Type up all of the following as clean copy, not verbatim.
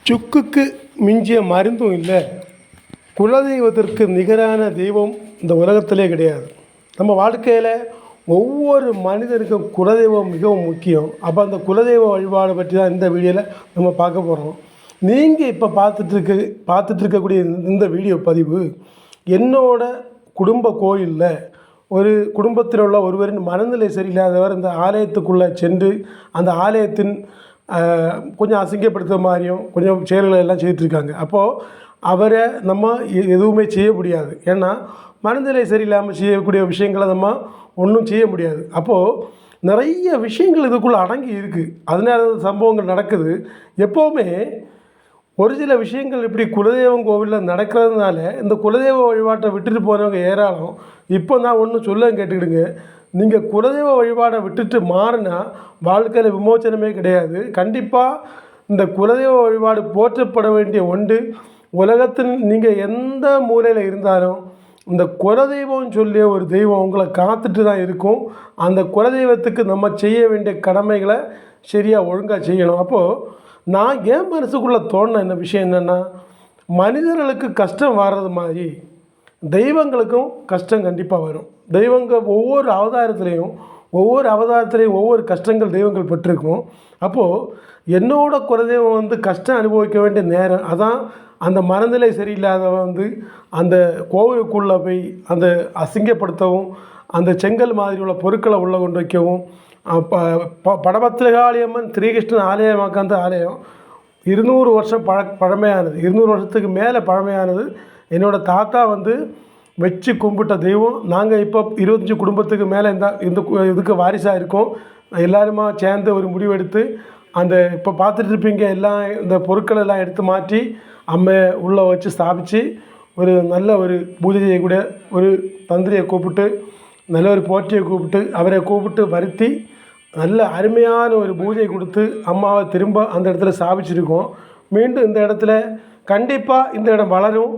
சுக்குக்கு மிஞ்சிய மருந்தும் இல்லை, குலதெய்வத்திற்கு நிகரான தெய்வம் இந்த உலகத்திலே கிடையாது. நம்ம வாழ்க்கையில் ஒவ்வொரு மனிதனுக்கும் குலதெய்வம் மிகவும் முக்கியம். அப்போ அந்த குலதெய்வ வழிபாடை பற்றி தான் இந்த வீடியோவில் நம்ம பார்க்க போகிறோம். நீங்கள் இப்போ பார்த்துட்ருக்கக்கூடிய இந்த வீடியோ பதிவு என்னோட குடும்ப கோயிலில் ஒரு குடும்பத்தில் உள்ள ஒருவரின் மனநிலை சரியில்லாதவர் இந்த ஆலயத்துக்குள்ளே சென்று அந்த ஆலயத்தின் கொஞ்சம் அசிங்கப்படுத்துகிற மாதிரியும் கொஞ்சம் செயல்களை எல்லாம் செய்துட்ருக்காங்க. அப்போது அவரை நம்ம எதுவுமே செய்ய முடியாது. ஏன்னா மனநிலை சரியில்லாமல் செய்யக்கூடிய விஷயங்களை நம்ம ஒன்றும் செய்ய முடியாது. அப்போது நிறைய விஷயங்கள் இதுக்குள்ளே அடங்கி இருக்குது. அதனால சம்பவங்கள் நடக்குது. எப்போவுமே ஒரு சில விஷயங்கள் இப்படி குலதெய்வம் கோவிலில் நடக்கிறதுனால இந்த குலதெய்வ வழிபாட்டை விட்டுட்டு போனவங்க ஏராளம். இப்போ நான் ஒன்று சொல்ல கேட்டுக்கிடுங்க. நீங்கள் குலதெய்வ வழிபாடை விட்டுட்டு மாறினா வாழ்க்கையில் விமோச்சனமே கிடையாது. கண்டிப்பாக இந்த குலதெய்வ வழிபாடு போற்றப்பட வேண்டிய ஒன்று. உலகத்தின் நீங்கள் எந்த மூலையில் இருந்தாலும் இந்த குலதெய்வம் சொல்லிய ஒரு தெய்வம் உங்களை காத்துட்டு தான் இருக்கும். அந்த குலதெய்வத்துக்கு நம்ம செய்ய வேண்டிய கடமைகளை சரியாக ஒழுங்காக செய்யணும். அப்போது நான் என் மனசுக்குள்ளே தோணுன என்ன விஷயம் என்னென்னா, மனிதர்களுக்கு கஷ்டம் வர்றது மாதிரி தெய்வங்களுக்கும் கஷ்டம் கண்டிப்பாக வரும். தெய்வங்கள் ஒவ்வொரு அவதாரத்துலேயும் ஒவ்வொரு கஷ்டங்கள் தெய்வங்கள் பெற்றிருக்கும். அப்போது என்னோட குலதெய்வம் கஷ்டம் அனுபவிக்க வேண்டிய நேரம் அதான். அந்த மனநிலை சரியில்லாதவன் அந்த கோவிலுக்குள்ளே போய் அந்த அசிங்கப்படுத்தவும், அந்த செங்கல் மாதிரி உள்ள பொருட்களை உள்ளே கொண்டு வைக்கவும், படபத்திரகாளியம்மன் ஸ்ரீகிருஷ்ணன் ஆலயமாக்க அந்த ஆலயம் 200 வருஷம் பழமையானது. 200 வருஷத்துக்கு மேலே பழமையானது. என்னோடய தாத்தா வச்சு கும்பிட்ட தெய்வம். நாங்கள் இப்போ 25 குடும்பத்துக்கு மேலே இந்த இதுக்கு வாரிசாக இருக்கோம். எல்லாருமா சேர்ந்து ஒரு முடிவெடுத்து அந்த இப்போ பார்த்துட்ருப்பீங்க எல்லாம் இந்த பொருட்கள் எல்லாம் எடுத்து மாற்றி அம்மை உள்ளே வச்சு ஸ்தாபித்து ஒரு நல்ல ஒரு பூஜை செய்யக்கூடிய ஒரு தந்திரியை கூப்பிட்டு, நல்ல ஒரு போற்றியை கூப்பிட்டு, அவரை கூப்பிட்டு வருத்தி நல்ல அருமையான ஒரு பூஜை கொடுத்து அம்மாவை திரும்ப அந்த இடத்துல ஸ்தாபிச்சிருக்கோம். மீண்டும் இந்த இடத்துல கண்டிப்பாக இந்த இடம் வளரும்.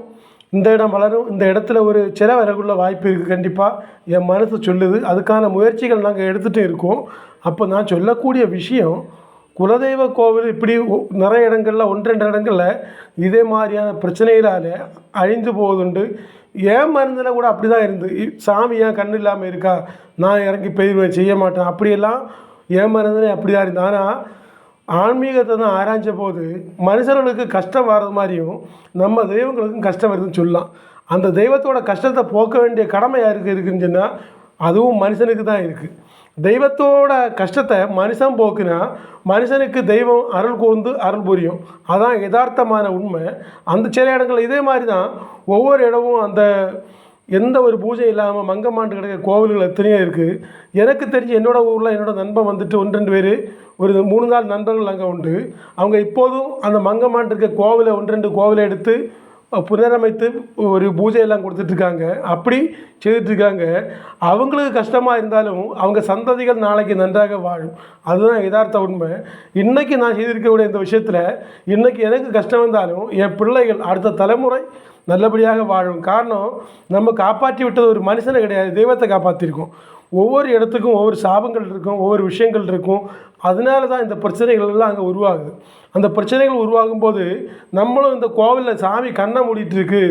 இந்த இடத்துல ஒரு சில வரகுள்ள வாய்ப்பு இருக்குது. கண்டிப்பாக என் மனசு சொல்லுது. அதுக்கான முயற்சிகள் நாங்கள் எடுத்துகிட்டு இருக்கோம். அப்போ நான் சொல்லக்கூடிய விஷயம், குலதெய்வ கோவில் இப்படி நிறைய இடங்களில் 1-2 இடங்களில் இதே மாதிரியான பிரச்சனைகளால் அழிந்து போவதுண்டு. ஏன் மருந்தில் கூட அப்படி தான் இருந்து, சாமி ஏன் கண்ணு இல்லாமல் இருக்கா, நான் இறங்கி போயிடுவேன் செய்ய மாட்டேன், அப்படியெல்லாம் ஏன் மருந்தில் அப்படி தான் இருந்து. ஆனால் ஆன்மீகத்தை தான் ஆராய்ஞ்ச போது மனுஷர்களுக்கு கஷ்டம் வர்றது மாதிரியும் நம்ம தெய்வங்களுக்கும் கஷ்டம் வருதுன்னு சொல்லலாம். அந்த தெய்வத்தோட கஷ்டத்தை போக்க வேண்டிய கடமை யாருக்கு இருக்குதுன்னு சொன்னால் அதுவும் மனுஷனுக்கு தான் இருக்குது. தெய்வத்தோட கஷ்டத்தை மனுஷன் போக்குனா மனுஷனுக்கு தெய்வம் அருள் கூர்ந்து அருள் புரியும். அதான் யதார்த்தமான உண்மை. அந்த சில இடங்கள் இதே மாதிரி தான். ஒவ்வொரு இடமும் அந்த எந்த ஒரு பூஜை இல்லாமல் மங்கமாண்டு கிடக்க கோவில்கள் எத்தனையோ இருக்குது. எனக்கு தெரிஞ்சு என்னோடய ஊரில் என்னோடய நண்பன் 1-2 பேர், ஒரு 3-4 நண்பர்கள் அங்கே உண்டு. அவங்க இப்போதும் அந்த மங்கமாண்டு இருக்க கோவிலை 1-2 கோவிலை எடுத்து புனரமைத்து ஒரு பூஜையெல்லாம் கொடுத்துட்ருக்காங்க. அப்படி செய்துட்ருக்காங்க. அவங்களுக்கு கஷ்டமாக இருந்தாலும் அவங்க சந்ததிகள் நாளைக்கு நன்றாக வாழும். அதுதான் யதார்த்த உண்மை. இன்றைக்கி நான் செய்திருக்கக்கூடிய இந்த விஷயத்தில் இன்றைக்கி எனக்கு கஷ்டம் வந்தாலும் என் பிள்ளைகள் அடுத்த தலைமுறை நல்லபடியாக வாழும். காரணம், நம்ம காப்பாற்றி விட்டது ஒரு மனுஷனை கிடையாது, தெய்வத்தை காப்பாற்றிருக்கோம். ஒவ்வொரு இடத்துக்கும் ஒவ்வொரு சாபங்கள் இருக்கும், ஒவ்வொரு விஷயங்கள் இருக்கும். அதனால தான் இந்த பிரச்சனைகள் எல்லாம் அங்கே உருவாகுது. அந்த பிரச்சனைகள் உருவாகும் போது நம்மளும் இந்த கோவிலில் சாமி கண்ணை மூடிட்டு இருக்கு,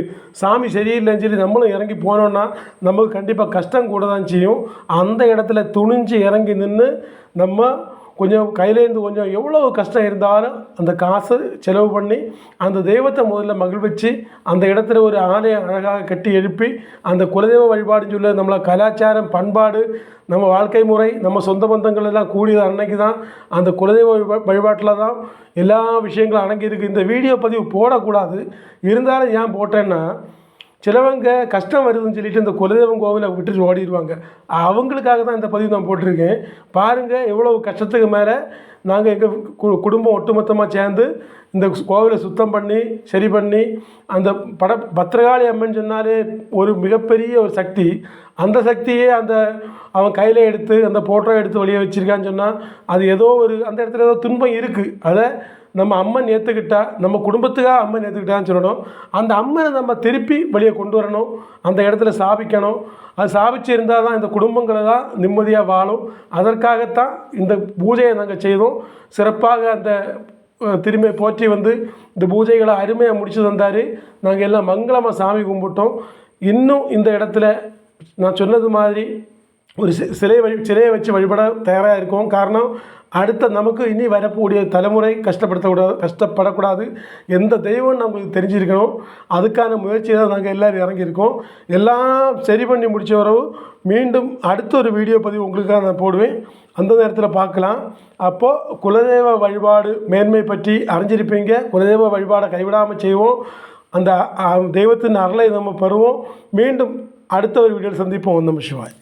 சாமி சரியில்லைன்னு சொல்லி நம்மளும் இறங்கி போனோன்னா நமக்கு கண்டிப்பாக கஷ்டம் கூட தான் செய்யும். அந்த இடத்துல துணிஞ்சு இறங்கி நின்று நம்ம கொஞ்சம் கையிலேருந்து கொஞ்சம் எவ்வளோ கஷ்டம் இருந்தாலும் அந்த காசு செலவு பண்ணி அந்த தெய்வத்தை முதல்ல மகிழ்விச்சு அந்த இடத்துல ஒரு ஆலயம் அழகாக கட்டி எழுப்பி அந்த குலதெய்வ வழிபாடுன்னு சொல்லி நம்மளை கலாச்சாரம், பண்பாடு, நம்ம வாழ்க்கை முறை, நம்ம சொந்த பந்தங்கள் எல்லாம் கூடியது அன்னைக்கு தான். அந்த குலதெய்வ வழிபாட்டில் தான் எல்லா விஷயங்களும் அடங்கியிருக்கு. இந்த வீடியோ பதிவு போடக்கூடாது, இருந்தாலும் ஏன் போட்டேன்னா, சிலவங்க கஷ்டம் வருதுன்னு சொல்லிட்டு இந்த குலதெய்வம் கோவிலை விட்டுட்டு ஓடிடுவாங்க. அவங்களுக்காக தான் இந்த பதிவு நான் போட்டிருக்கேன். பாருங்கள் எவ்வளோ கஷ்டத்துக்கு மேலே நாங்கள் எங்கள் குடும்பம் ஒட்டுமொத்தமாக சேர்ந்து இந்த கோவிலை சுத்தம் பண்ணி சரி பண்ணி அந்த பத்திரகாளி அம்மன் சொன்னாலே ஒரு மிகப்பெரிய ஒரு சக்தி. அந்த சக்தியே அவன் கையில் எடுத்து அந்த ஃபோட்டோ எடுத்து வெளியே வச்சுருக்கான்னு சொன்னால் அது ஏதோ ஒரு அந்த இடத்துல ஏதோ துன்பம் இருக்குது. அதை நம்ம அம்மன் ஏற்றுக்கிட்டா, நம்ம குடும்பத்துக்காக அம்மன் ஏற்றுக்கிட்டான்னு சொல்லணும். அந்த அம்மனை நம்ம திருப்பி வெளியே கொண்டு வரணும், அந்த இடத்துல சாபிக்கணும். அது சாபிச்சு இருந்தால் தான் இந்த குடும்பங்களெல்லாம் நிம்மதியாக வாழும். அதற்காகத்தான் இந்த பூஜையை நாங்கள் செய்தோம். சிறப்பாக அந்த திரும்பி போற்றி வந்து இந்த பூஜைகளை அருமையாக முடிச்சு தந்தார். நாங்கள் எல்லாம் மங்களமாக சாமி கும்பிட்டோம். இன்னும் இந்த இடத்துல நான் சொன்னது மாதிரி ஒரு சிலையை வச்சு வழிபட தயாராக இருக்கோம். காரணம், அடுத்த நமக்கு இனி வரக்கூடிய தலைமுறை கஷ்டப்படக்கூடாது. எந்த தெய்வம் நம்மளுக்கு தெரிஞ்சிருக்கணும். அதுக்கான முயற்சியை தான் நாங்கள் எல்லோரும் இறங்கியிருக்கோம். எல்லாம் சரி பண்ணி முடித்த வரவு மீண்டும் அடுத்த ஒரு வீடியோ பதிவு உங்களுக்காக நான் போடுவேன். அந்த நேரத்தில் பார்க்கலாம். அப்போது குலதெய்வ வழிபாடு மேன்மை பற்றி அறிஞ்சிருப்பீங்க. குலதெய்வ வழிபாடை கைவிடாமல் செய்வோம். அந்த தெய்வத்தின் அருளை நம்ம பெறுவோம். மீண்டும் அடுத்த ஒரு வீடியோவில் சந்திப்போம். நம சிவாய்.